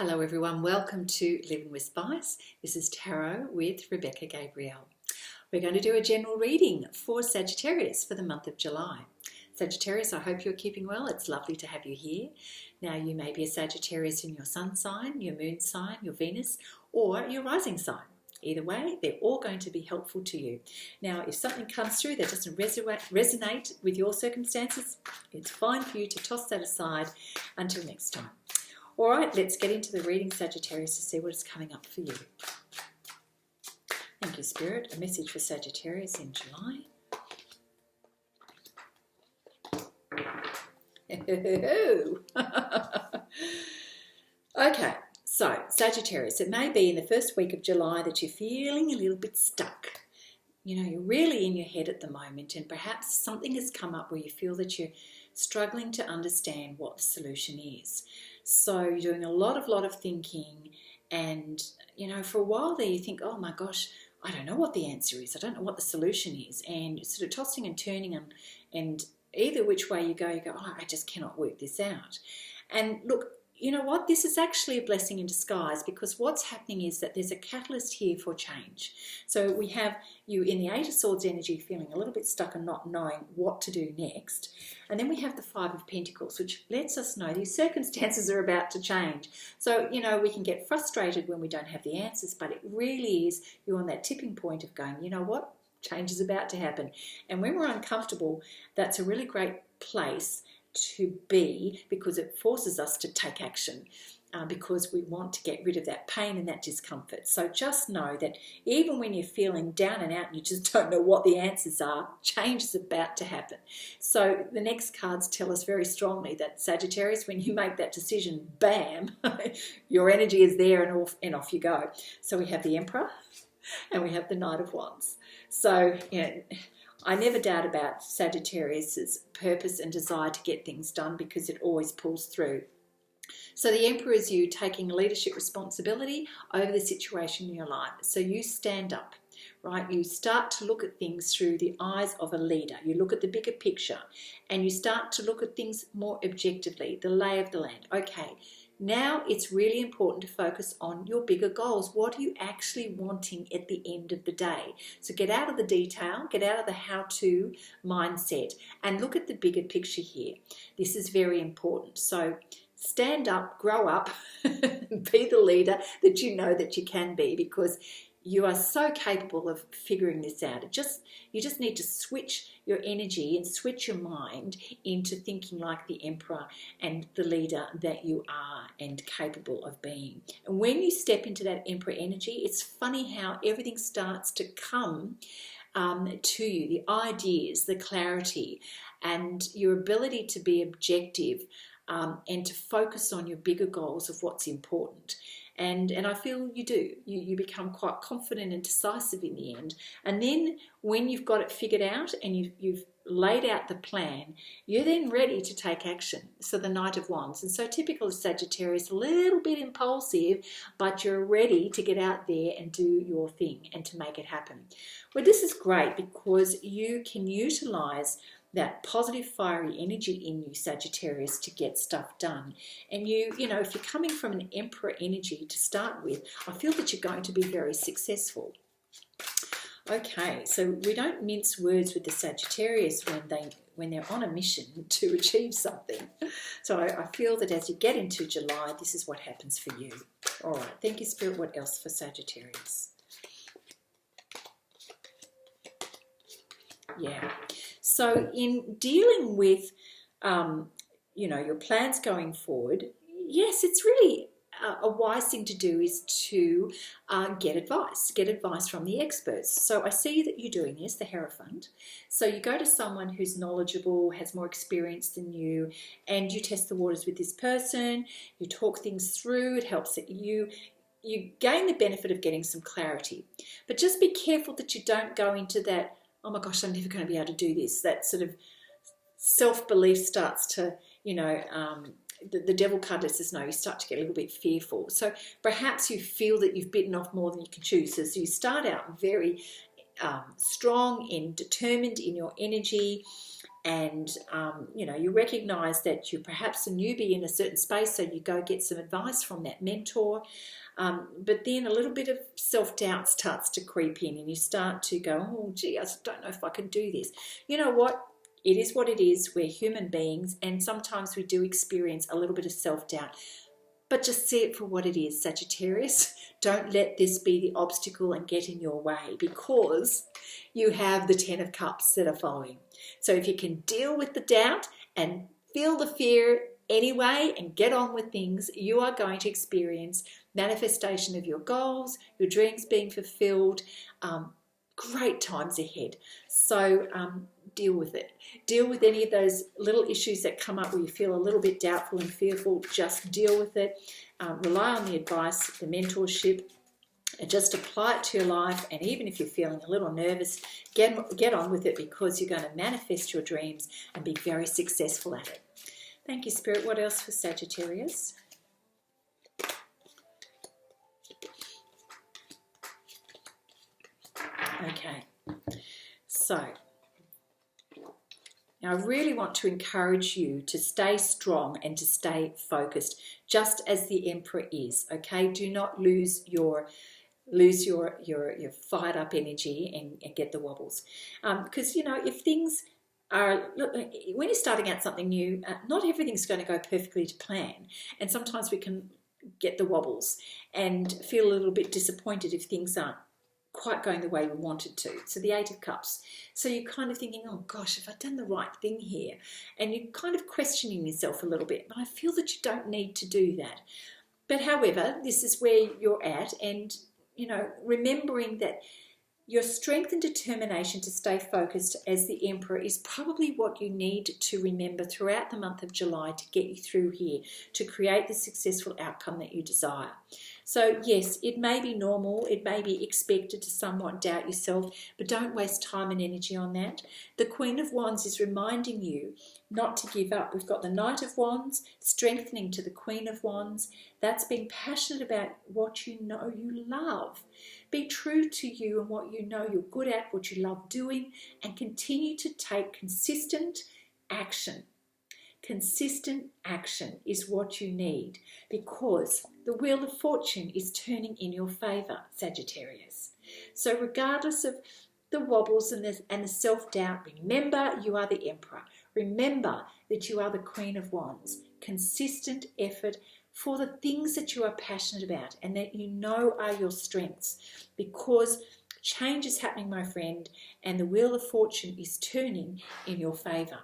Hello everyone, welcome to Living with Spice. This is Tarot with Rebecca Gabrielle. We're going to do a general reading for Sagittarius for the month of July. Sagittarius, I hope you're keeping well. It's lovely to have you here. Now you may be a Sagittarius in your sun sign, your moon sign, your Venus, or your rising sign. Either way, they're all going to be helpful to you. Now, if something comes through that doesn't resonate with your circumstances, it's fine for you to toss that aside until next time. All right, let's get into the reading, Sagittarius, to see what is coming up for you. Thank you, Spirit. A message for Sagittarius in July. Okay, so Sagittarius, it may be in the first week of July that you're feeling a little bit stuck. You know, you're really in your head at the moment, and perhaps something has come up where you feel that you're struggling to understand what the solution is. So you're doing a lot of thinking, and you know, for a while there you think, oh my gosh, I don't know what the answer is, I don't know what the solution is, and you're sort of tossing and turning, and either which way you go, oh, I just cannot work this out. And look, you know what, this is actually a blessing in disguise, because what's happening is that there's a catalyst here for change. So we have you in the Eight of Swords energy feeling a little bit stuck and not knowing what to do next. And then we have the Five of Pentacles, which lets us know these circumstances are about to change. So, you know, we can get frustrated when we don't have the answers, but it really is you're on that tipping point of going, you know what, change is about to happen. And when we're uncomfortable, that's a really great place to be, because it forces us to take action, because we want to get rid of that pain and that discomfort. So just know that even when you're feeling down and out and you just don't know what the answers are, change is about to happen. So the next cards tell us very strongly that Sagittarius, when you make that decision, bam, your energy is there and off you go. So we have the Emperor and we have the Knight of Wands. So, you know, I never doubt about Sagittarius's purpose and desire to get things done, because it always pulls through. So the Emperor is you taking leadership responsibility over the situation in your life. So you stand up, right? You start to look at things through the eyes of a leader. You look at the bigger picture and you start to look at things more objectively, the lay of the land. Okay, now it's really important to focus on your bigger goals. What are you actually wanting at the end of the day? So get out of the detail, get out of the how-to mindset, and look at the bigger picture here. This is very important. So stand up, grow up, be the leader that you know that you can be, because you are so capable of figuring this out. You just need to switch your energy and switch your mind into thinking like the Emperor and the leader that you are and capable of being. And when you step into that Emperor energy, it's funny how everything starts to come to you, the ideas, the clarity, and your ability to be objective, and to focus on your bigger goals of what's important. And I feel you do. You become quite confident and decisive in the end. And then when you've got it figured out and you've laid out the plan, you're then ready to take action. So the Knight of Wands. And so typical of Sagittarius, a little bit impulsive, but you're ready to get out there and do your thing and to make it happen. Well, this is great because you can utilize that positive fiery energy in you, Sagittarius, to get stuff done. And you know, if you're coming from an Emperor energy to start with, I feel that you're going to be very successful. Okay, so we don't mince words with the Sagittarius when they're on a mission to achieve something. So I feel that as you get into July, this is what happens for you. All right, thank you, Spirit. What else for Sagittarius? Yeah. So in dealing with, you know, your plans going forward, yes, it's really a wise thing to do is to get advice from the experts. So I see that you're doing this, the Hierophant. So you go to someone who's knowledgeable, has more experience than you, and you test the waters with this person. You talk things through. It helps that you gain the benefit of getting some clarity. But just be careful that you don't go into that, oh my gosh, I'm never going to be able to do this. That sort of self-belief starts to, you know, the devil card lets us know you start to get a little bit fearful. So perhaps you feel that you've bitten off more than you can chew. So you start out very strong and determined in your energy, and you recognize that you're perhaps a newbie in a certain space, so you go get some advice from that mentor. But then a little bit of self-doubt starts to creep in, and you start to go, oh gee, I don't know if I can do this. You know what? It is what it is. We're human beings, and sometimes we do experience a little bit of self-doubt. But just see it for what it is, Sagittarius. Don't let this be the obstacle and get in your way, because you have the 10 of Cups that are following. So if you can deal with the doubt and feel the fear anyway and get on with things, you are going to experience manifestation of your goals, your dreams being fulfilled, great times ahead. So deal with it. Deal with any of those little issues that come up where you feel a little bit doubtful and fearful. Just deal with it. Rely on the advice, the mentorship, and just apply it to your life. And even if you're feeling a little nervous, get on with it, because you're going to manifest your dreams and be very successful at it. Thank you, Spirit. What else for Sagittarius? Okay, so now I really want to encourage you to stay strong and to stay focused, just as the Emperor is. Okay, do not lose your fired up energy and get the wobbles, because if things are, look, when you're starting out something new, not everything's going to go perfectly to plan, and sometimes we can get the wobbles and feel a little bit disappointed if things aren't quite going the way we wanted to. So the 8 of Cups. So you're kind of thinking, oh gosh, have I done the right thing here? And you're kind of questioning yourself a little bit. But I feel that you don't need to do that. But however, this is where you're at, and remembering that your strength and determination to stay focused as the Emperor is probably what you need to remember throughout the month of July to get you through here, to create the successful outcome that you desire. So yes, it may be normal, it may be expected to somewhat doubt yourself, but don't waste time and energy on that. The Queen of Wands is reminding you not to give up. We've got the Knight of Wands strengthening to the Queen of Wands. That's being passionate about what you know you love. Be true to you and what you know you're good at, what you love doing, and continue to take consistent action. Consistent action is what you need, because the Wheel of Fortune is turning in your favour, Sagittarius. So regardless of the wobbles and the self-doubt, remember you are the Emperor. Remember that you are the Queen of Wands. Consistent effort for the things that you are passionate about and that you know are your strengths, because change is happening, my friend, and the Wheel of Fortune is turning in your favour.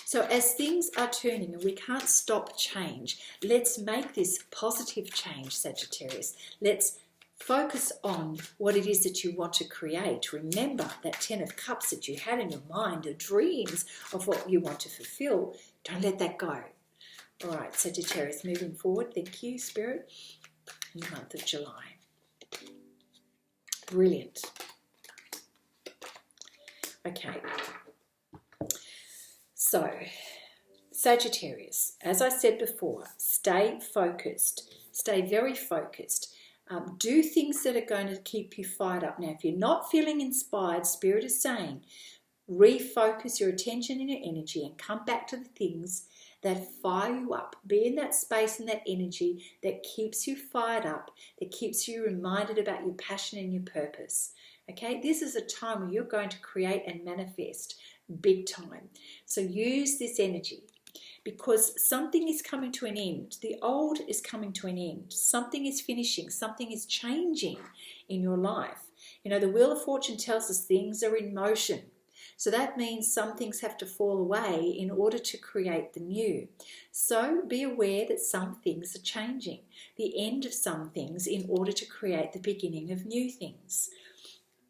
So as things are turning and we can't stop change, let's make this positive change, Sagittarius. Let's focus on what it is that you want to create. Remember that 10 of Cups that you had in your mind, the dreams of what you want to fulfill. Don't let that go. All right, Sagittarius, moving forward. Thank you, Spirit, in the month of July. Brilliant. Okay. So, Sagittarius, as I said before, stay focused. Stay very focused. Do things that are going to keep you fired up. Now, if you're not feeling inspired, Spirit is saying, refocus your attention and your energy and come back to the things that fire you up. Be in that space and that energy that keeps you fired up, that keeps you reminded about your passion and your purpose. Okay, this is a time where you're going to create and manifest big time. So use this energy, because something is coming to an end. The old is coming to an end. Something is finishing. Something is changing in your life. You know, the Wheel of Fortune tells us things are in motion. So that means some things have to fall away in order to create the new. So be aware that some things are changing. The end of some things in order to create the beginning of new things.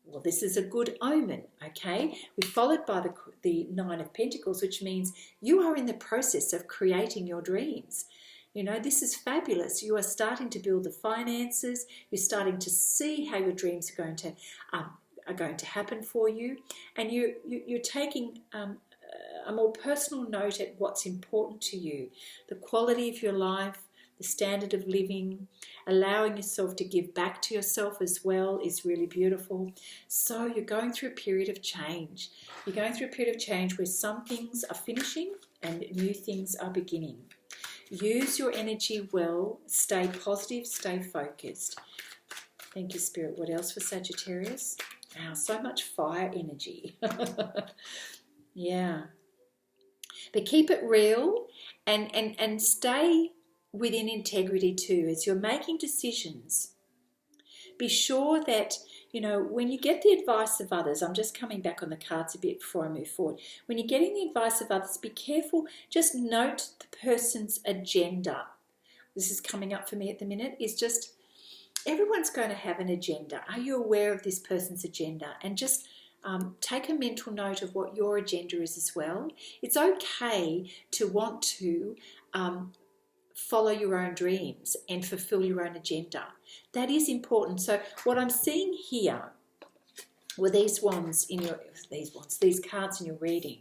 Well, this is a good omen, okay? We're followed by the 9 of Pentacles, which means you are in the process of creating your dreams. You know, this is fabulous. You are starting to build the finances. You're starting to see how your dreams are going to happen for you, and you're taking a more personal note at what's important to you, the quality of your life, the standard of living, allowing yourself to give back to yourself as well is really beautiful. So you're going through a period of change. You're going through a period of change where some things are finishing and new things are beginning. Use your energy well. Stay positive. Stay focused. Thank you, Spirit. What else for Sagittarius? Wow, so much fire energy. Yeah. But keep it real and stay within integrity too. As you're making decisions, be sure that, you know, when you get the advice of others, I'm just coming back on the cards a bit before I move forward. When you're getting the advice of others, be careful. Just note the person's agenda. This is coming up for me at the minute, is just everyone's going to have an agenda. Are you aware of this person's agenda? And just take a mental note of what your agenda is as well. It's okay to want to follow your own dreams and fulfill your own agenda. That is important. So what I'm seeing here with these cards in your reading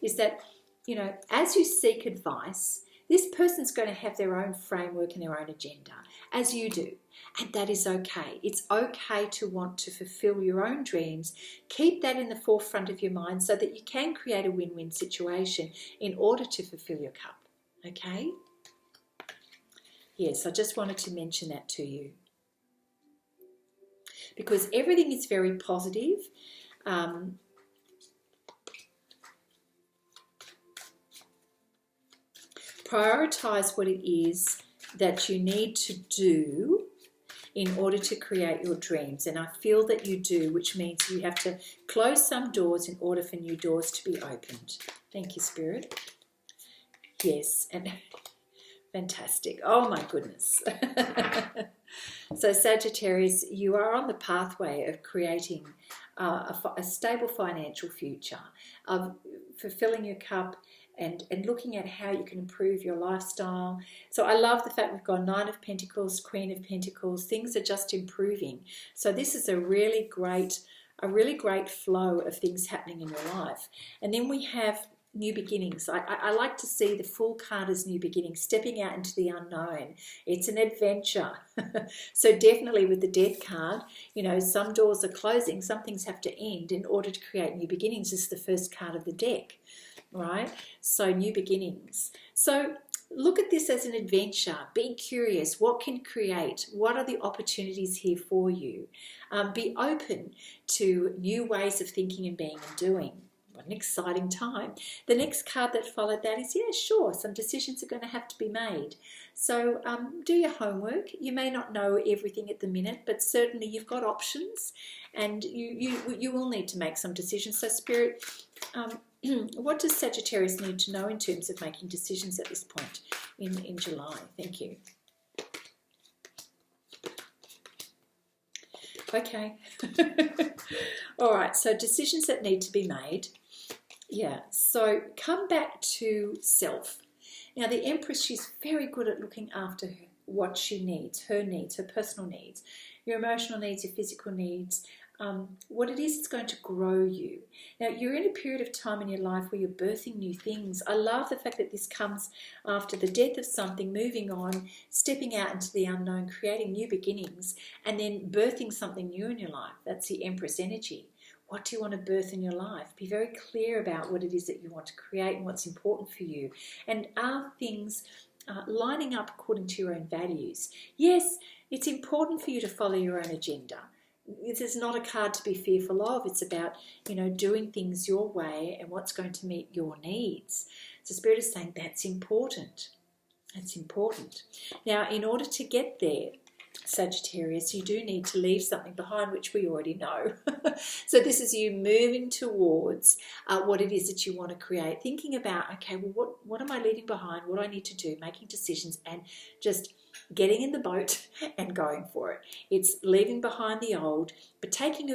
is that, you know, as you seek advice, this person's going to have their own framework and their own agenda, as you do. And that is okay. It's okay to want to fulfill your own dreams. Keep that in the forefront of your mind so that you can create a win-win situation in order to fulfill your cup. Okay? Yes, I just wanted to mention that to you. Because everything is very positive. Prioritize what it is that you need to do in order to create your dreams. And I feel that you do, which means you have to close some doors in order for new doors to be opened. Thank you, Spirit. Yes, and fantastic. Oh, my goodness. So, Sagittarius, you are on the pathway of creating a stable financial future, of fulfilling your cup, and looking at how you can improve your lifestyle. So I love the fact we've got Nine of Pentacles, Queen of Pentacles. Things are just improving. So this is a really great flow of things happening in your life. And then we have new beginnings. I like to see the Fool card as new beginnings, stepping out into the unknown. It's an adventure. So definitely with the Death card, you know, some doors are closing, some things have to end in order to create new beginnings. This is the first card of the deck. Right? So new beginnings. So look at this as an adventure. Be curious. What can create? What are the opportunities here for you? Be open to new ways of thinking and being and doing. What an exciting time. The next card that followed that is, yeah, sure, some decisions are going to have to be made. So do your homework. You may not know everything at the minute, but certainly you've got options and you will need to make some decisions. So Spirit, what does Sagittarius need to know in terms of making decisions at this point in July? Thank you. Okay. All right, so decisions that need to be made. Yeah, so come back to self. Now, the Empress, she's very good at looking after what she needs, her personal needs, your emotional needs, your physical needs, what it is that's going to grow you. Now, you're in a period of time in your life where you're birthing new things. I love the fact that this comes after the death of something, moving on, stepping out into the unknown, creating new beginnings, and then birthing something new in your life. That's the Empress energy. What do you want to birth in your life? Be very clear about what it is that you want to create and what's important for you. And are things lining up according to your own values? Yes, it's important for you to follow your own agenda. This is not a card to be fearful of. It's about, you know, doing things your way and what's going to meet your needs. So Spirit is saying that's important. That's important. Now, in order to get there, Sagittarius, you do need to leave something behind, which we already know. So this is you moving towards what it is that you want to create, thinking about, okay, well, what am I leaving behind? What do I need to do? Making decisions and just getting in the boat and going for it. It's leaving behind the old, but taking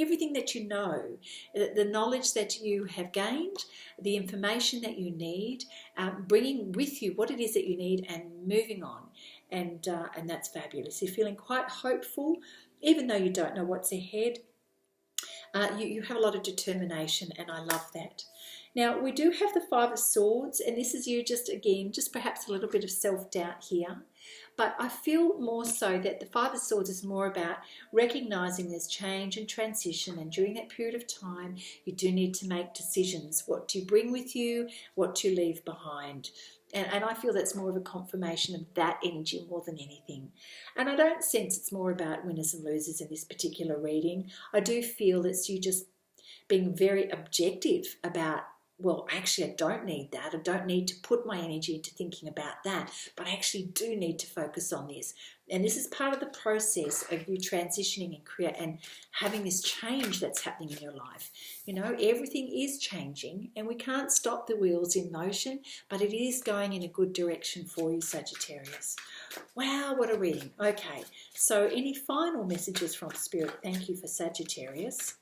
everything that you know, the knowledge that you have gained, the information that you need, bringing with you what it is that you need and moving on. And that's fabulous. You're feeling quite hopeful, even though you don't know what's ahead. You have a lot of determination, and I love that. Now, we do have the Five of Swords, and this is you just perhaps a little bit of self-doubt here. But I feel more so that the Five of Swords is more about recognizing there's change and transition, and during that period of time, you do need to make decisions. What do you bring with you? What do you leave behind? And I feel that's more of a confirmation of that energy more than anything. And I don't sense it's more about winners and losers in this particular reading. I do feel it's you just being very objective about, well, actually, I don't need that. I don't need to put my energy into thinking about that, but I actually do need to focus on this. And this is part of the process of you transitioning and having this change that's happening in your life. You know, everything is changing, and we can't stop the wheels in motion, but it is going in a good direction for you, Sagittarius. Wow, what a reading. Okay, so any final messages from Spirit? Thank you for Sagittarius.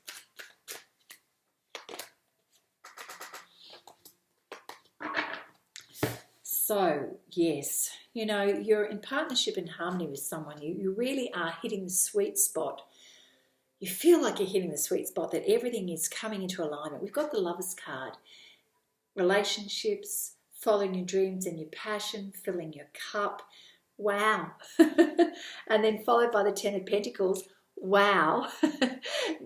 So, yes, you know, you're in partnership and harmony with someone. You really are hitting the sweet spot. You feel like you're hitting the sweet spot, that everything is coming into alignment. We've got the Lovers card. Relationships, following your dreams and your passion, filling your cup. Wow. And then followed by the Ten of Pentacles. Wow.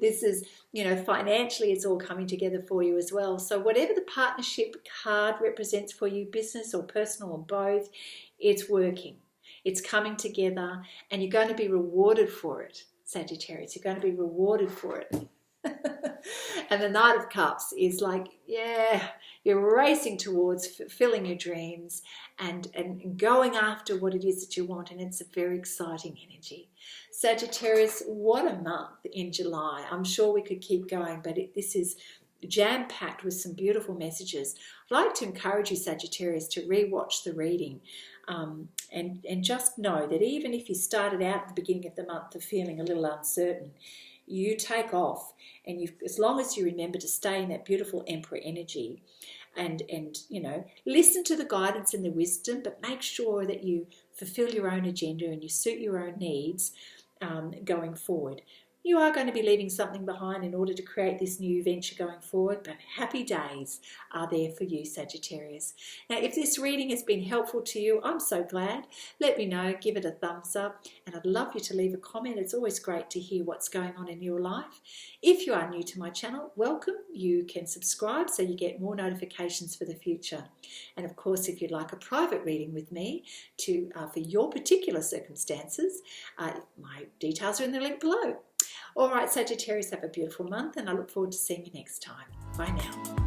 This is, you know, financially it's all coming together for you as well. So whatever the partnership card represents for you, business or personal or both, it's working. It's coming together, and you're going to be rewarded for it, Sagittarius. You're going to be rewarded for it. And the Knight of Cups is like, yeah, you're racing towards fulfilling your dreams and going after what it is that you want, and it's a very exciting energy. Sagittarius, what a month in July. I'm sure we could keep going, but this is jam-packed with some beautiful messages. I'd like to encourage you, Sagittarius, to re-watch the reading and just know that even if you started out at the beginning of the month of feeling a little uncertain, you take off, and as long as you remember to stay in that beautiful Emperor energy and you know, listen to the guidance and the wisdom, but make sure that you fulfill your own agenda and you suit your own needs going forward. You are going to be leaving something behind in order to create this new venture going forward, but happy days are there for you, Sagittarius. Now, if this reading has been helpful to you, I'm so glad. Let me know, give it a thumbs up, and I'd love you to leave a comment. It's always great to hear what's going on in your life. If you are new to my channel, welcome. You can subscribe so you get more notifications for the future. And of course, if you'd like a private reading with me for your particular circumstances, my details are in the link below. All right, Sagittarius, have a beautiful month, and I look forward to seeing you next time. Bye now.